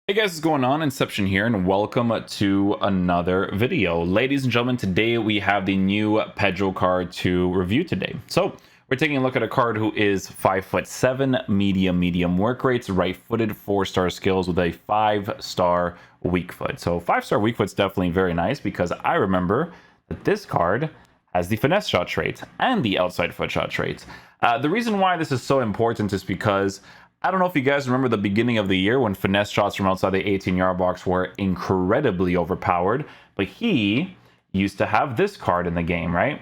Hey guys, what's going on? Inception here, and welcome to another video. Ladies and gentlemen, today we have the new PEDRO card to review today. So we're taking a look at a card who is 5'7", medium work rates, right-footed, 4-star skills with a 5-star weak foot. So 5-star weak foot's definitely very nice because I remember that this card has the finesse shot trait and the outside foot shot trait. The reason why this is so important is because I don't know if you guys remember the beginning of the year when finesse shots from outside the 18-yard box were incredibly overpowered, but he used to have this card in the game, right?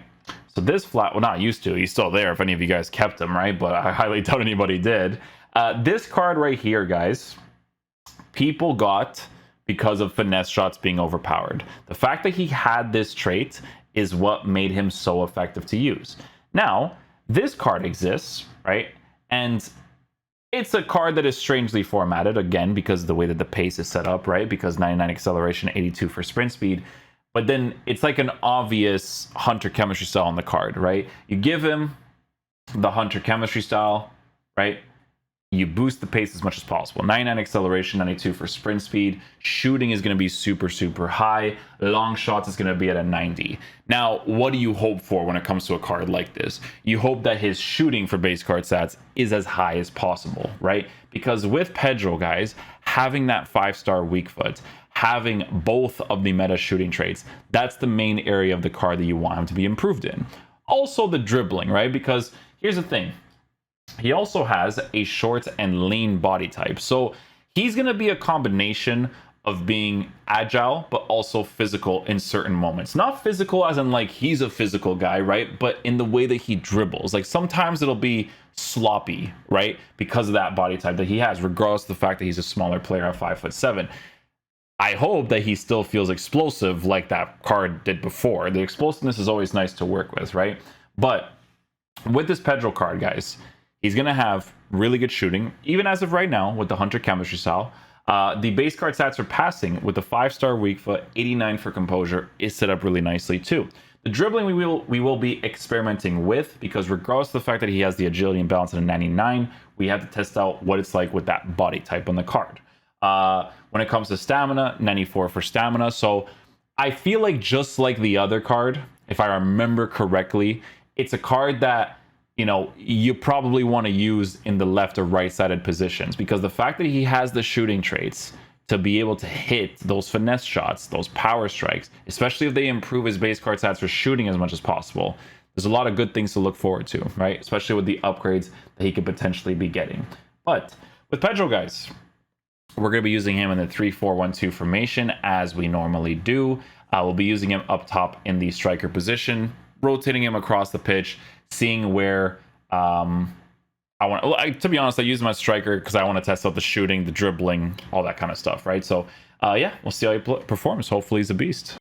So this well, not used to, he's still there if any of you guys kept him, right? But I highly doubt anybody did. This card right here, guys, people got because of finesse shots being overpowered. The fact that he had this trait is what made him so effective to use. Now, this card exists, right? And it's a card that is strangely formatted, again, because of the way that the pace is set up, right? Because 99 acceleration, 82 for sprint speed. But then it's like an obvious Hunter chemistry style on the card, right? You give him the Hunter chemistry style, right? You boost the pace as much as possible. 99 acceleration, 92 for sprint speed. Shooting is going to be super high. Long shots is going to be at a 90. Now, what do you hope for when it comes to a card like this? You hope that his shooting for base card stats is as high as possible, right? Because with PEDRO, guys, having that 5-star weak foot, having both of the meta shooting traits, that's the main area of the card that you want him to be improved in. Also the dribbling, right? Because here's the thing. He also has a short and lean body type. So he's going to be a combination of being agile, but also physical in certain moments. Not physical as in like he's a physical guy, right? But in the way that he dribbles. Like sometimes it'll be sloppy, right? Because of that body type that he has, regardless of the fact that he's a smaller player at 5'7". I hope that he still feels explosive like that card did before. The explosiveness is always nice to work with, right? But with this PEDRO card, guys, he's going to have really good shooting, even as of right now with the Hunter chemistry style. The base card stats for passing with the 5-star weak foot, 89 for composure is set up really nicely too. The dribbling we will be experimenting with because regardless of the fact that he has the agility and balance at a 99, we have to test out what it's like with that body type on the card. When it comes to stamina, 94 for stamina. So I feel like just like the other card, if I remember correctly, it's a card that you probably want to use in the left or right-sided positions because the fact that he has the shooting traits to be able to hit those finesse shots, those power strikes, especially if they improve his base card stats for shooting as much as possible, there's a lot of good things to look forward to, right? Especially with the upgrades that he could potentially be getting. But with PEDRO, guys, we're going to be using him in the 3-4-1-2 formation as we normally do. We'll be using him up top in the striker position, rotating him across the pitch, seeing where I want. To be honest, I use him as striker because I want to test out the shooting, the dribbling, all that kind of stuff, right? So, yeah, we'll see how he performs. Hopefully, he's a beast.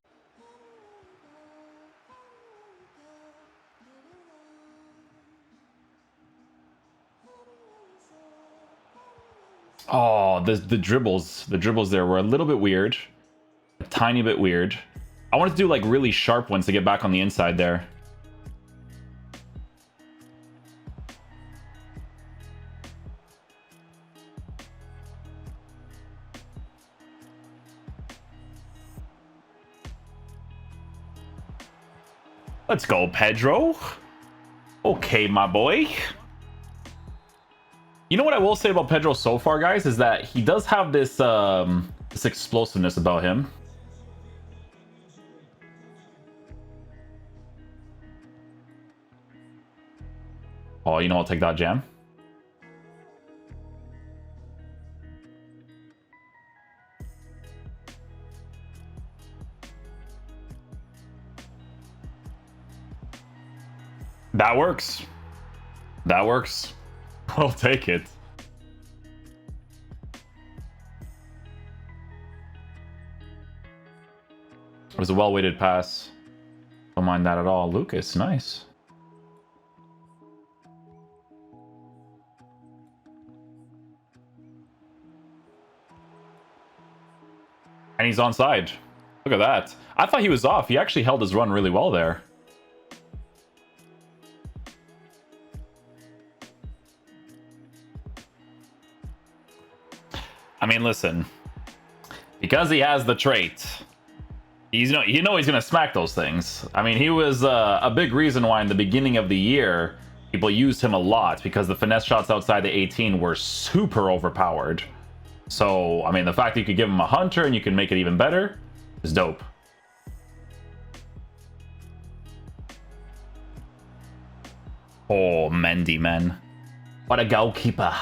Oh, the dribbles there were a little bit weird, a tiny bit weird. I wanted to do like really sharp ones to get back on the inside there. Let's go, PEDRO. Okay, my boy. You know what I will say about PEDRO so far, guys, is that he does have this this explosiveness about him. Oh, you know, I'll take that jam. That works. That works. I'll take it. It was a well-weighted pass. Don't mind that at all. Lucas, nice. And he's onside. Look at that. I thought he was off. He actually held his run really well there. I mean, listen, Because he has the trait. He's he's gonna smack those things. I mean, he was a big reason why in the beginning of the year people used him a lot, because the finesse shots outside the 18 were super overpowered. So I mean, the fact that you could give him a hunter and you can make it even better is dope. Oh, Mendy, man, what a goalkeeper.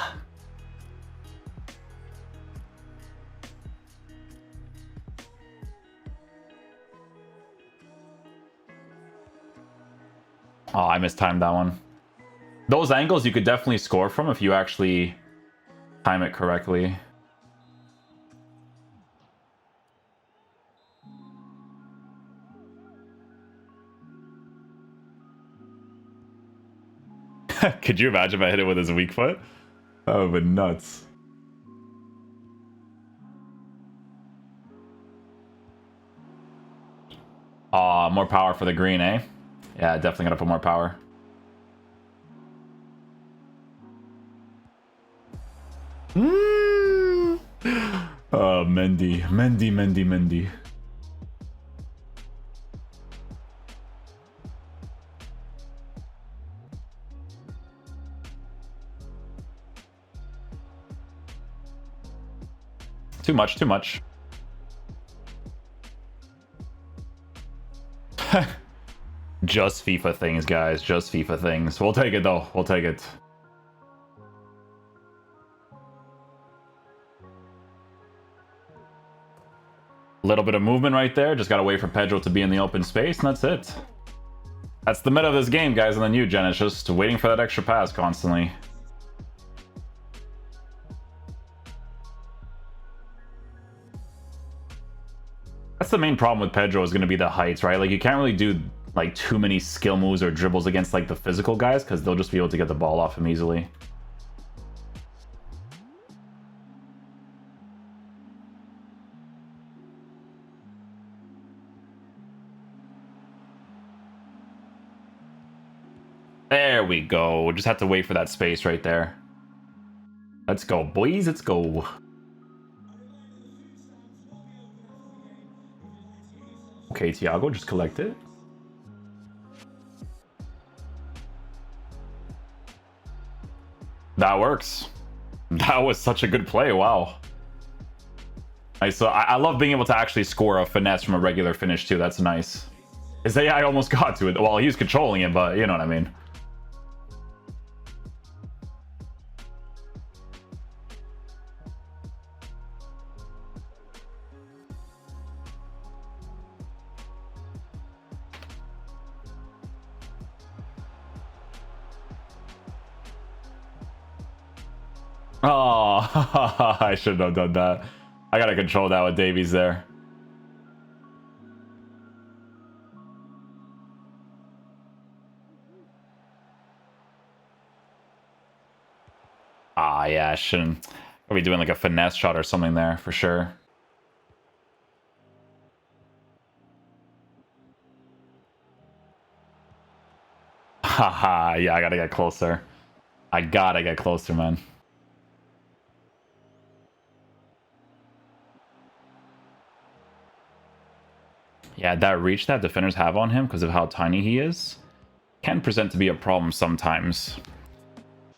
Oh, I mistimed that one. Those angles you could definitely score from if you actually time it correctly. Could you imagine if I hit it with his weak foot? That would have been nuts. More power for the green, eh? Yeah, definitely gotta put more power. Oh, Mendy. Too much. Just FIFA things, guys. Just FIFA things. We'll take it, though. We'll take it. A little bit of movement right there. Just gotta wait for Pedro to be in the open space, and that's it. That's the meta of this game, guys, in the new gen. It's just waiting for that extra pass constantly. That's the main problem with Pedro, is going to be the heights, right? Like, you can't really do like too many skill moves or dribbles against like the physical guys, because they'll just be able to get the ball off him easily. There we go. Just have to wait for that space right there. Let's go, boys. Let's go. Okay, Thiago, just collect it. That works. That was such a good play. Wow. Nice. So I love being able to actually score a finesse from a regular finish too. That's nice. His AI almost got to it. Well, he was controlling it, but you know what I mean. Oh, I shouldn't have done that. I gotta control that with Davies there. Ah, yeah, I shouldn't. I'll be doing like a finesse shot or something there for sure. Haha, yeah, I gotta get closer. I gotta get closer, man. Yeah, that reach that defenders have on him because of how tiny he is can present to be a problem sometimes.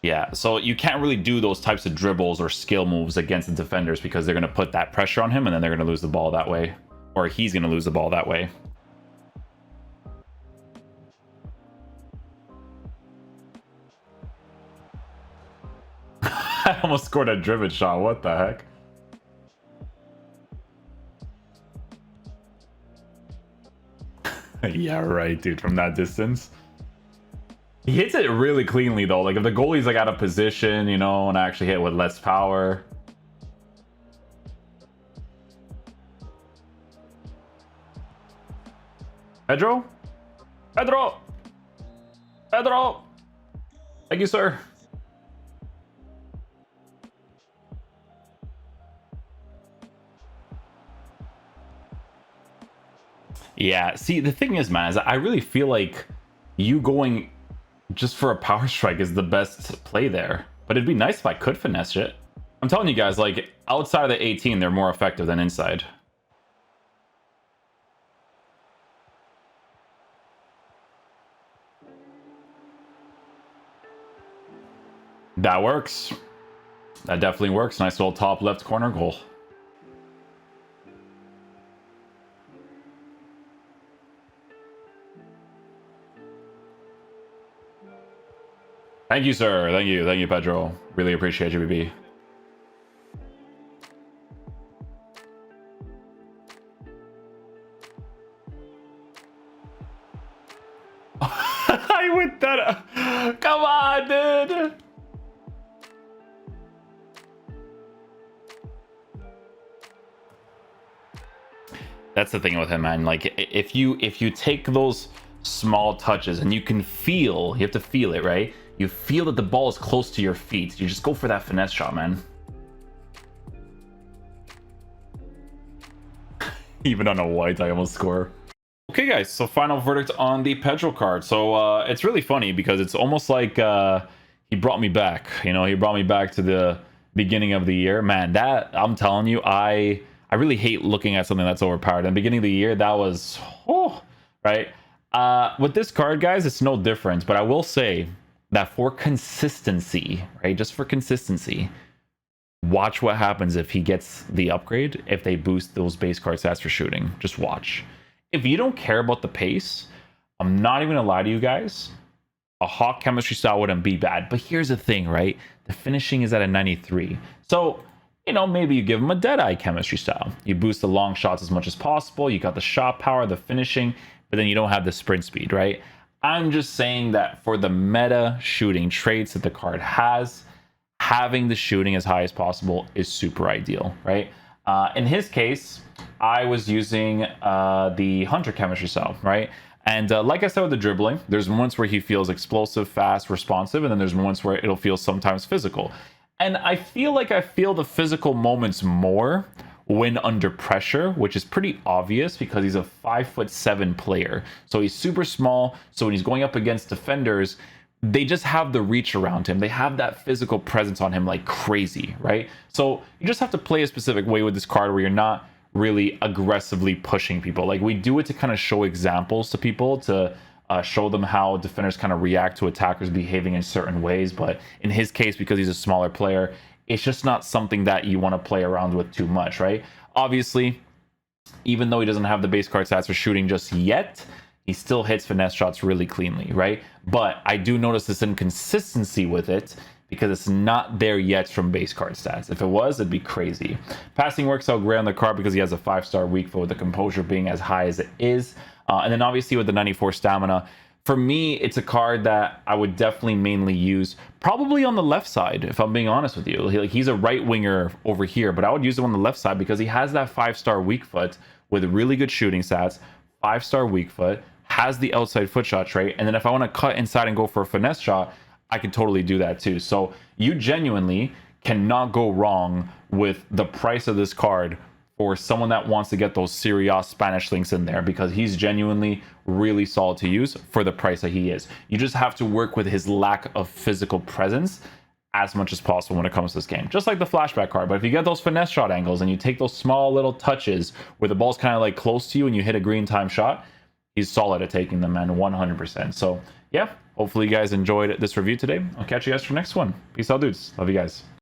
Yeah, so you can't really do those types of dribbles or skill moves against the defenders, because they're going to put that pressure on him and then they're going to lose the ball that way. Or he's going to lose the ball that way. I almost scored a driven shot. What the heck? Yeah, right, dude, from that distance. He hits it really cleanly, though. Like, if the goalie's, like, out of position, you know, and I actually hit with less power. Pedro? Pedro! Pedro! Thank you, sir. Yeah, see, the thing is, man, is I really feel like you going just for a power strike is the best play there. But it'd be nice if I could finesse it. I'm telling you guys, like, outside of the 18, they're more effective than inside. That works. That definitely works. Nice little top left corner goal. Thank you, sir. Thank you. Thank you, Pedro. Really appreciate you, BB. I went that. Come on, dude. That's the thing with him, man. Like, if you take those small touches and you can feel, you have to feel it, right? You feel that the ball is close to your feet. You just go for that finesse shot, man. Even on a white, I almost score. Okay, guys, so final verdict on the Pedro card. So it's really funny because it's almost like he brought me back. You know, he brought me back to the beginning of the year. Man, that, I'm telling you, I really hate looking at something that's overpowered. In the beginning of the year, that was, oh, right? With this card, guys, it's no different. But I will say that for consistency, right? Just for consistency, watch what happens if he gets the upgrade, if they boost those base card stats for shooting. Just watch. If you don't care about the pace, I'm not even gonna lie to you guys, a Hawk chemistry style wouldn't be bad. But here's the thing, right? The finishing is at a 93. So, you know, maybe you give him a Deadeye chemistry style. You boost the long shots as much as possible. You got the shot power, the finishing, but then you don't have the sprint speed, right? I'm just saying that for the meta shooting traits that the card has, having the shooting as high as possible is super ideal, right? In his case, I was using the Hunter chemistry style, right? And like I said with the dribbling, there's moments where he feels explosive, fast, responsive, and then there's moments where it'll feel sometimes physical. And I feel like I feel the physical moments more when under pressure, which is pretty obvious because he's a 5'7" player. So he's super small. So when he's going up against defenders, they just have the reach around him. They have that physical presence on him like crazy, right? So you just have to play a specific way with this card where you're not really aggressively pushing people. Like, we do it to kind of show examples to people, to show them how defenders kind of react to attackers behaving in certain ways. But in his case, because he's a smaller player, it's just not something that you want to play around with too much, right? Obviously, even though he doesn't have the base card stats for shooting just yet, he still hits finesse shots really cleanly, right? But I do notice this inconsistency with it because it's not there yet from base card stats. If it was, it'd be crazy. Passing works out great on the card because he has a 5-star weak foot with the composure being as high as it is. And then obviously with the 94 stamina, for me, it's a card that I would definitely mainly use probably on the left side, if I'm being honest with you. He's a right winger over here, but I would use him on the left side because he has that 5-star weak foot with really good shooting stats, 5-star weak foot, has the outside foot shot trait, and then if I want to cut inside and go for a finesse shot, I can totally do that too. So you genuinely cannot go wrong with the price of this card for someone that wants to get those serious Spanish links in there, because he's genuinely really solid to use for the price that he is. You just have to work with his lack of physical presence as much as possible when it comes to this game, just like the flashback card. But if you get those finesse shot angles and you take those small little touches where the ball's kind of like close to you and you hit a green time shot, he's solid at taking them, man, 100%. So yeah, hopefully you guys enjoyed this review today. I'll catch you guys for the next one. Peace out, dudes. Love you guys.